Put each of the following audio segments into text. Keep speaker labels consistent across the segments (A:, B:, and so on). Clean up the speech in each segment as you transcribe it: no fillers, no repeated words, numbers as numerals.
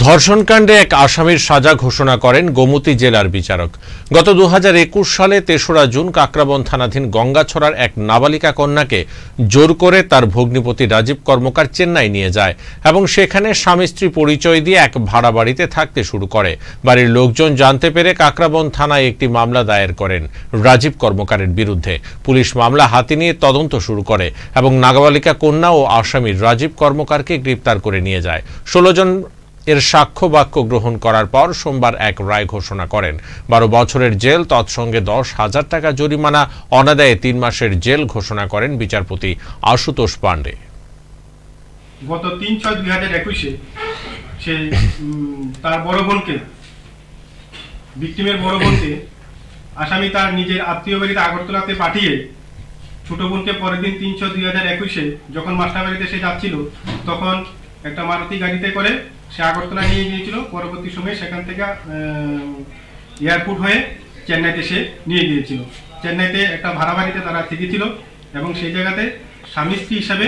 A: ধর্ষণকাণ্ডে এক আসামির সাজা ঘোষণা করেন গোমতী জেলার বিচারক। গত 2021 সালে 3রা জুন কাকরাবন থানাধীন গঙ্গাছড়ার এক নাবালিকা কন্যাকে জোর করে তার ভগ্নিপতি রাজীব কর্মকার চেন্নাই নিয়ে যায় এবং সেখানে স্বামী স্ত্রী পরিচয় দিয়ে এক ভাড়া বাড়িতে থাকতে শুরু করে। বাড়ির লোকজন জানতে পেরে কাকরাবন থানায় একটি মামলা দায়ের করেন রাজীব কর্মকারের বিরুদ্ধে। পুলিশ মামলা হাতে নিয়ে তদন্ত শুরু করে এবং নাবালিকা কন্যা ও আসামি রাজীব কর্মকারকে গ্রেপ্তার করে নিয়ে যায়। 16 জন এর সাক্ষ্য বাক্য গ্রহণ করার পর সোমবার এক রায় ঘোষণা করেন। 12 বছরের জেল তৎসঙ্গে 10,000 টাকা জরিমানা, অনাদায়ে 3 মাসের জেল ঘোষণা করেন বিচারপতি আশুতোষ পাণ্ডে।
B: গত 3/6/2021 সে তার বড় বোনকে, ভিকটিমের বড় বোনকে আসামি তার নিজের আত্মীয় বাড়িতে আগরতলাতে পাঠিয়ে ছোট বোনকে পরের দিন 3/6/2021 যখন মাস্টার বাড়িতে সে যাচ্ছিল তখন একটা মারুতি গাড়িতে করে সে আগরতলা নিয়ে গিয়েছিল। পরবর্তী সময়ে সেখান থেকে এয়ারপোর্ট হয়ে চেন্নাইতে সে নিয়ে গিয়েছিল। চেন্নাইতে একটা ভাড়া বাড়িতে তারা থেকেছিল এবং সেই জায়গাতে স্বামী স্ত্রী হিসাবে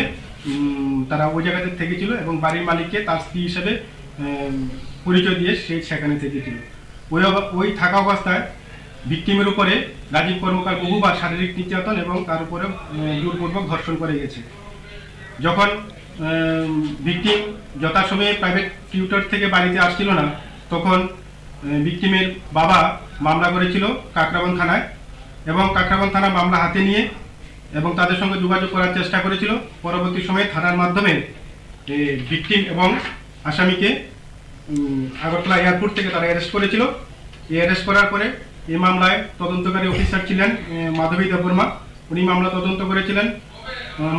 B: তারা ওই জায়গাতে থেকেছিল এবং বাড়ির মালিককে তার স্ত্রী হিসাবে পরিচয় দিয়ে সে সেখানে থেকেছিল। ওই থাকা অবস্থায় ভিকটিমের উপরে রাজীব কর্মকার বহুবার শারীরিক নির্যাতন এবং তার উপরে জোরপূর্বক ধর্ষণ করে গেছে। যখন ভিকটিম যথাসময়ে প্রাইভেট টিউটর থেকে বাড়িতে আসছিল না, তখন ভিকটিমের বাবা মামলা করেছিল কাকরাবন থানায় এবং কাকরাবন থানা মামলা হাতে নিয়ে এবং তাদের সঙ্গে যোগাযোগ করার চেষ্টা করেছিল। পরবর্তী সময়ে থানার মাধ্যমে ভিকটিম এবং আসামিকে আগরতলা এয়ারপোর্ট থেকে তারা অ্যারেস্ট করেছিল। এই অ্যারেস্ট করার পরে এই মামলায় তদন্তকারী অফিসার ছিলেন মাধবী দেববর্মা, উনি মামলা তদন্ত করেছিলেন।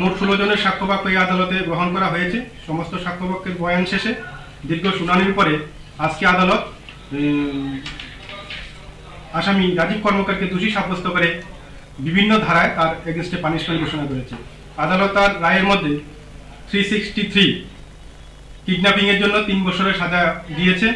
B: মোট 16 জনের সাক্ষ্যবাক্য এই আদালতে গ্রহণ করা হয়েছে। সমস্ত সাক্ষ্যবাক্যের বয়ান শেষে দীর্ঘ শুনানির পরে আজকে আদালত আসামি রাজীব কর্মকারকে দোষী সাব্যস্ত করে বিভিন্ন ধারায় তার এগেনস্টে পানিশমেন্ট ঘোষণা করেছে। আদালত তার রায়ের মধ্যে 363 কিডন্যাপিং এর জন্য 3 বছরের সাজা দিয়েছে।